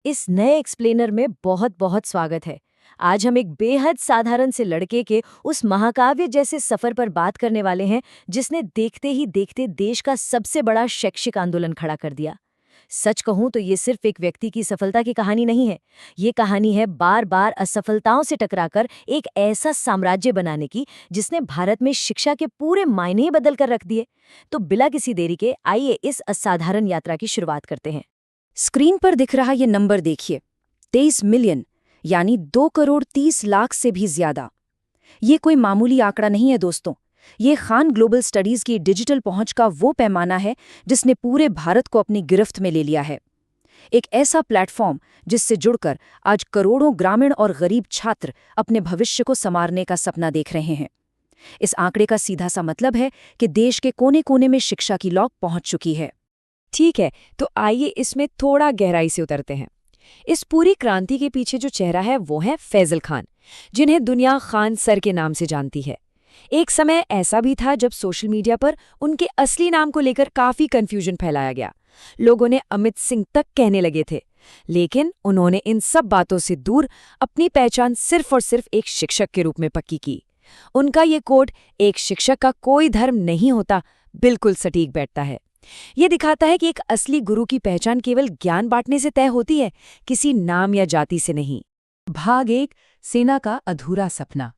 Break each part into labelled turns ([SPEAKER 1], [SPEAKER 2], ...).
[SPEAKER 1] इस नए एक्सप्लेनर में बहुत बहुत स्वागत है। आज हम एक बेहद साधारण से लड़के के उस महाकाव्य जैसे सफर पर बात करने वाले हैं जिसने देखते ही देखते देश का सबसे बड़ा शैक्षिक आंदोलन खड़ा कर दिया। सच कहूं तो ये सिर्फ एक व्यक्ति की सफलता की कहानी नहीं है। ये कहानी है बार बार असफलताओं से टकराकर एक ऐसा साम्राज्य बनाने की जिसने भारत में शिक्षा के पूरे मायने ही बदल कर रख दिए। तो बिना किसी देरी के आइए इस असाधारण यात्रा की शुरुआत करते हैं।
[SPEAKER 2] स्क्रीन पर दिख रहा ये नंबर देखिए, 23 मिलियन, यानी 2 करोड़ 30 लाख से भी ज्यादा। ये कोई मामूली आंकड़ा नहीं है दोस्तों। ये खान ग्लोबल स्टडीज की डिजिटल पहुंच का वो पैमाना है जिसने पूरे भारत को अपनी गिरफ्त में ले लिया है। एक ऐसा प्लेटफॉर्म जिससे जुड़कर आज करोड़ों ग्रामीण और गरीब छात्र अपने भविष्य को संवारने का सपना देख रहे हैं। इस आंकड़े का सीधा सा मतलब है कि देश के कोने कोने में शिक्षा की लॉ पहुंच चुकी है।
[SPEAKER 3] ठीक है, तो आइए इसमें थोड़ा गहराई से उतरते हैं। इस पूरी क्रांति के पीछे जो चेहरा है वो है फैजल खान, जिन्हें दुनिया खान सर के नाम से जानती है। एक समय ऐसा भी था जब सोशल मीडिया पर उनके असली नाम को लेकर काफी कंफ्यूजन फैलाया गया। लोगों ने अमित सिंह तक कहने लगे थे, लेकिन उन्होंने इन सब बातों से दूर अपनी पहचान सिर्फ और सिर्फ एक शिक्षक के रूप में पक्की की। उनका ये कोट, एक शिक्षक का कोई धर्म नहीं होता, बिल्कुल सटीक बैठता है। ये दिखाता है कि एक असली गुरु की पहचान केवल ज्ञान बांटने से तय होती है, किसी नाम या जाति से नहीं।
[SPEAKER 2] भाग 1, सेना का अधूरा सपना।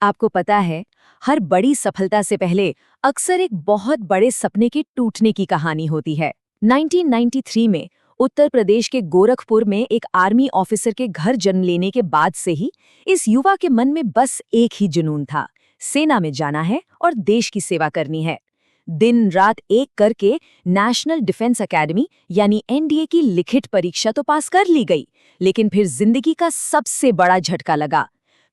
[SPEAKER 1] आपको पता है, हर बड़ी सफलता से पहले अक्सर एक बहुत बड़े सपने के टूटने की कहानी होती है। 1993 में उत्तर प्रदेश के गोरखपुर में एक आर्मी ऑफिसर के घर जन्म लेने के बाद से ही इस युवा के मन में बस एक ही जुनून था, सेना में जाना है और देश की सेवा करनी है। दिन रात एक करके नेशनल डिफेंस एकेडमी यानी एनडीए की लिखित परीक्षा तो पास कर ली गई, लेकिन फिर जिंदगी का सबसे बड़ा झटका लगा।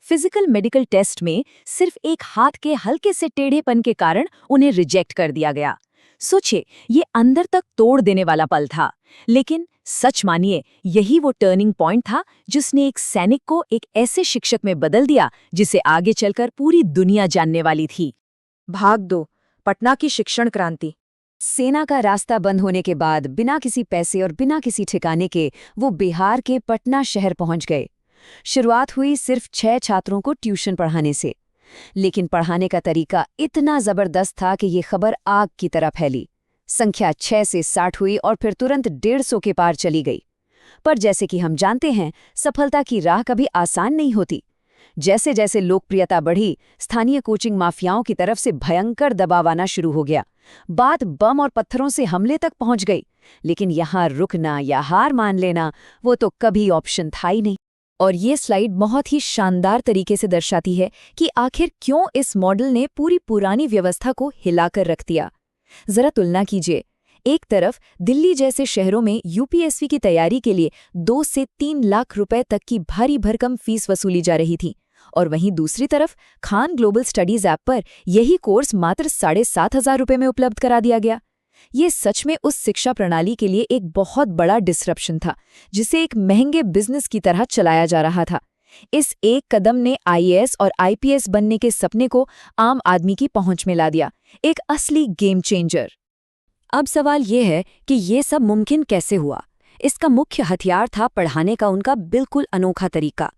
[SPEAKER 1] फिजिकल मेडिकल टेस्ट में सिर्फ एक हाथ के हल्के से टेढ़ेपन के कारण उन्हें रिजेक्ट कर दिया गया। सोचिए, ये अंदर तक तोड़ देने वाला पल था, लेकिन सच मानिए यही वो टर्निंग पॉइंट था जिसने एक सैनिक को एक ऐसे शिक्षक में बदल दिया जिसे आगे चलकर पूरी दुनिया जानने वाली थी।
[SPEAKER 2] भाग 2, पटना की शिक्षण क्रांति।
[SPEAKER 3] सेना का रास्ता बंद होने के बाद बिना किसी पैसे और बिना किसी ठिकाने के वो बिहार के पटना शहर पहुंच गए। शुरुआत हुई सिर्फ 6 छात्रों को ट्यूशन पढ़ाने से, लेकिन पढ़ाने का तरीका इतना जबरदस्त था कि ये खबर आग की तरह फैली। संख्या 6 से 60 हुई और फिर तुरंत 150 के पार चली गई। पर जैसे कि हम जानते हैं, सफलता की राह कभी आसान नहीं होती। जैसे जैसे लोकप्रियता बढ़ी, स्थानीय कोचिंग माफियाओं की तरफ से भयंकर दबाव आना शुरू हो गया। बात बम और पत्थरों से हमले तक पहुंच गई, लेकिन यहाँ रुकना या हार मान लेना वो तो कभी ऑप्शन था ही नहीं। और ये स्लाइड बहुत ही शानदार तरीके से दर्शाती है कि आखिर क्यों इस मॉडल ने पूरी पुरानी व्यवस्था को हिलाकर रख दिया। जरा तुलना कीजिए, एक तरफ दिल्ली जैसे शहरों में यूपीएससी की तैयारी के लिए 2 से 3 लाख रुपए तक की भारी भरकम फीस वसूली जा रही थी, और वहीं दूसरी तरफ खान ग्लोबल स्टडीज ऐप पर यही कोर्स मात्र 7,500 रुपये में उपलब्ध करा दिया गया। ये सच में उस शिक्षा प्रणाली के लिए एक बहुत बड़ा डिसरप्शन था, जिसे एक महंगे बिजनेस की तरह चलाया जा रहा था। इस एक कदम ने आईएएस और आईपीएस बनने के सपने को आम आदमी की पहुंच में ला दिया, एक असली गेम चेंजर। अब सवाल ये है कि ये सब मुमकिन कैसे हुआ। इसका मुख्य हथियार था पढ़ाने का उनका बिल्कुल अनोखा तरीका।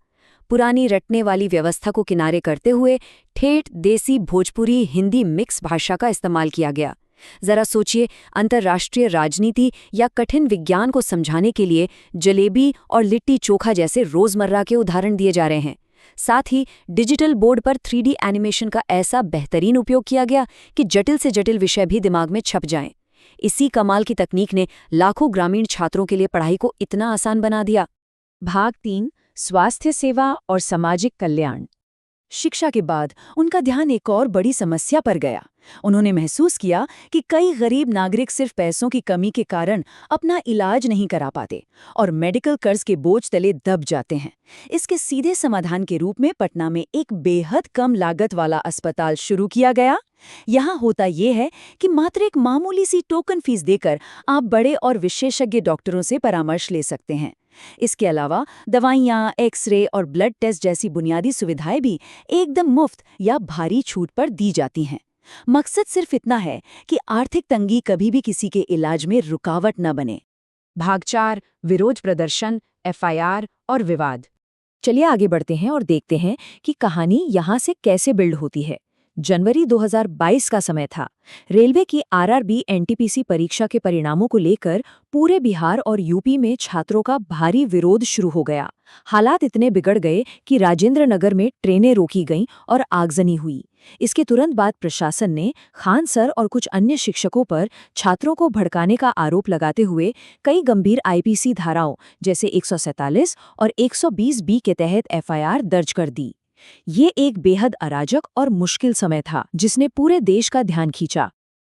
[SPEAKER 3] पुरानी रटने वाली व्यवस्था को किनारे करते हुए ठेठ देसी भोजपुरी हिंदी मिक्स भाषा का इस्तेमाल किया गया। जरा सोचिए, अंतर्राष्ट्रीय राजनीति या कठिन विज्ञान को समझाने के लिए जलेबी और लिट्टी चोखा जैसे रोजमर्रा के उदाहरण दिए जा रहे हैं। साथ ही डिजिटल बोर्ड पर 3D एनिमेशन का ऐसा बेहतरीन उपयोग किया गया कि जटिल से जटिल विषय भी दिमाग में छप जाएं। इसी कमाल की तकनीक ने लाखों ग्रामीण छात्रों के लिए पढ़ाई को इतना आसान बना दिया।
[SPEAKER 2] भाग 3, स्वास्थ्य सेवा और सामाजिक कल्याण। शिक्षा के बाद उनका ध्यान एक और बड़ी समस्या पर गया। उन्होंने महसूस किया कि कई गरीब नागरिक सिर्फ पैसों की कमी के कारण अपना इलाज नहीं करा पाते और मेडिकल कर्ज के बोझ तले दब जाते हैं। इसके सीधे समाधान के रूप में पटना में एक बेहद कम लागत वाला अस्पताल शुरू किया गया। यहाँ होता यह है कि मात्र एक मामूली सी टोकन फीस देकर आप बड़े और विशेषज्ञ डॉक्टरों से परामर्श ले सकते हैं। इसके अलावा दवाइयाँ, एक्सरे और ब्लड टेस्ट जैसी बुनियादी सुविधाएं भी एकदम मुफ्त या भारी छूट पर दी जाती हैं। मकसद सिर्फ इतना है कि आर्थिक तंगी कभी भी किसी के इलाज में रुकावट न बने। भाग 4 विरोध प्रदर्शन, एफआईआर और विवाद।
[SPEAKER 1] चलिए आगे बढ़ते हैं और देखते हैं कि कहानी यहाँ से कैसे बिल्ड होती है। जनवरी 2022 का समय था। रेलवे की आरआरबी एनटीपीसी परीक्षा के परिणामों को लेकर पूरे बिहार और यूपी में छात्रों का भारी विरोध शुरू हो गया। हालात इतने बिगड़ गए कि राजेंद्र नगर में ट्रेनें रोकी गईं और आगजनी हुई। इसके तुरंत बाद प्रशासन ने खान सर और कुछ अन्य शिक्षकों पर छात्रों को भड़काने का आरोप लगाते हुए कई गंभीर आईपीसी धाराओं जैसे 147 और 120 बी के तहत एफआईआर दर्ज कर दी। ये एक बेहद अराजक और मुश्किल समय था जिसने पूरे देश का ध्यान खींचा।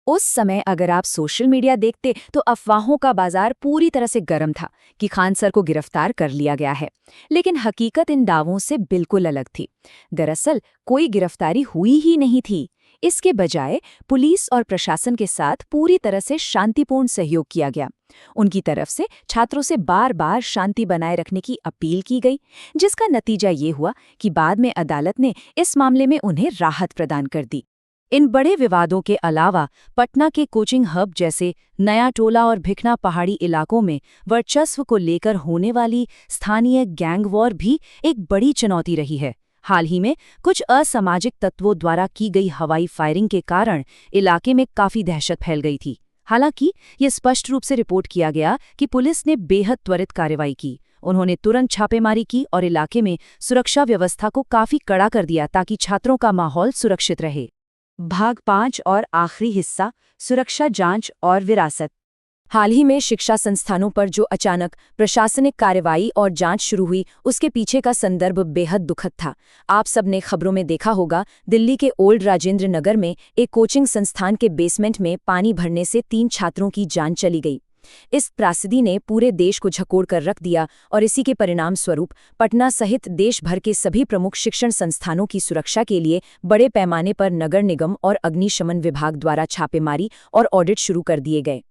[SPEAKER 1] उस समय अगर आप सोशल मीडिया देखते तो अफवाहों का बाजार पूरी तरह से गर्म था कि खान सर को गिरफ्तार कर लिया गया है। लेकिन हकीकत इन दावों से बिल्कुल अलग थी। दरअसल कोई गिरफ्तारी हुई ही नहीं थी। इसके बजाय पुलिस और प्रशासन के साथ पूरी तरह से शांतिपूर्ण सहयोग किया गया। उनकी तरफ से छात्रों से बार बार शांति बनाए रखने की अपील की गई, जिसका नतीजा ये हुआ कि बाद में अदालत ने इस मामले में उन्हें राहत प्रदान कर दी। इन बड़े विवादों के अलावा पटना के कोचिंग हब जैसे नया टोला और भिखना पहाड़ी इलाकों में वर्चस्व को लेकर होने वाली स्थानीय गैंग वॉर भी एक बड़ी चुनौती रही है। हाल ही में कुछ असामाजिक तत्वों द्वारा की गई हवाई फायरिंग के कारण इलाके में काफी दहशत फैल गई थी। हालांकि ये स्पष्ट रूप से रिपोर्ट किया गया कि पुलिस ने बेहद त्वरित कार्रवाई की। उन्होंने तुरंत छापेमारी की और इलाके में सुरक्षा व्यवस्था को काफी कड़ा कर दिया ताकि छात्रों का माहौल सुरक्षित रहे। भाग 5 और आखिरी हिस्सा, सुरक्षा जांच और विरासत। हाल ही में शिक्षा संस्थानों पर जो अचानक प्रशासनिक कार्रवाई और जांच शुरू हुई, उसके पीछे का संदर्भ बेहद दुखद था। आप सबने खबरों में देखा होगा, दिल्ली के ओल्ड राजेंद्र नगर में एक कोचिंग संस्थान के बेसमेंट में पानी भरने से 3 छात्रों की जान चली गई। इस त्रासदी ने पूरे देश को झकोड़ कर रख दिया और इसी के परिणाम स्वरूप पटना सहित देश भर के सभी प्रमुख शिक्षण संस्थानों की सुरक्षा के लिए बड़े पैमाने पर नगर निगम और अग्निशमन विभाग द्वारा छापेमारी और ऑडिट शुरू कर दिए गए।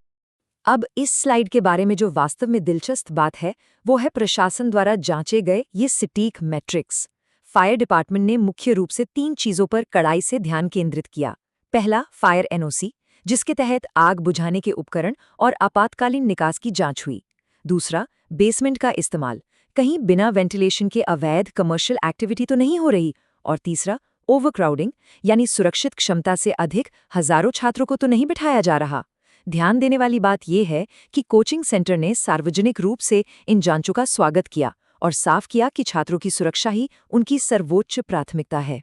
[SPEAKER 1] अब इस स्लाइड के बारे में जो वास्तव में दिलचस्प बात है, वो है प्रशासन द्वारा जांचे गए ये सटीक मैट्रिक्स। फायर डिपार्टमेंट ने मुख्य रूप से 3 चीजों पर कड़ाई से ध्यान केंद्रित किया। पहला, फायर एनओसी, जिसके तहत आग बुझाने के उपकरण और आपातकालीन निकास की जांच हुई। दूसरा, बेसमेंट का इस्तेमाल, कहीं बिना वेंटिलेशन के अवैध कमर्शियल एक्टिविटी तो नहीं हो रही। और तीसरा, ओवरक्राउडिंग, यानी सुरक्षित क्षमता से अधिक हजारों छात्रों को तो नहीं बिठाया जा रहा। ध्यान देने वाली बात यह है कि कोचिंग सेंटर ने सार्वजनिक रूप से इन जांचों का स्वागत किया और साफ किया कि छात्रों की सुरक्षा ही उनकी सर्वोच्च प्राथमिकता है।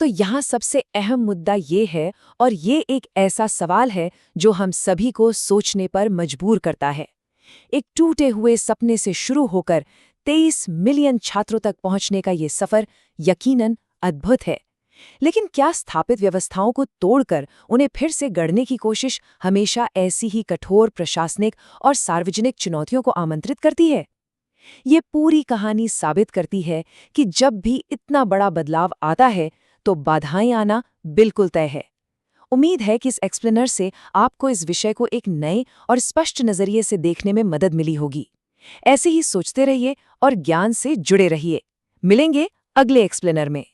[SPEAKER 1] तो यहाँ सबसे अहम मुद्दा ये है, और ये एक ऐसा सवाल है जो हम सभी को सोचने पर मजबूर करता है। एक टूटे हुए सपने से शुरू होकर 23 मिलियन छात्रों तक पहुंचने का ये सफर यकीनन अद्भुत है। लेकिन क्या स्थापित व्यवस्थाओं को तोड़कर उन्हें फिर से गढ़ने की कोशिश हमेशा ऐसी ही कठोर प्रशासनिक और सार्वजनिक चुनौतियों को आमंत्रित करती है? ये पूरी कहानी साबित करती है कि जब भी इतना बड़ा बदलाव आता है तो बाधाएं आना बिल्कुल तय है। उम्मीद है कि इस एक्सप्लेनर से आपको इस विषय को एक नए और स्पष्ट नजरिए से देखने में मदद मिली होगी। ऐसे ही सोचते रहिए और ज्ञान से जुड़े रहिए। मिलेंगे अगले एक्सप्लेनर में।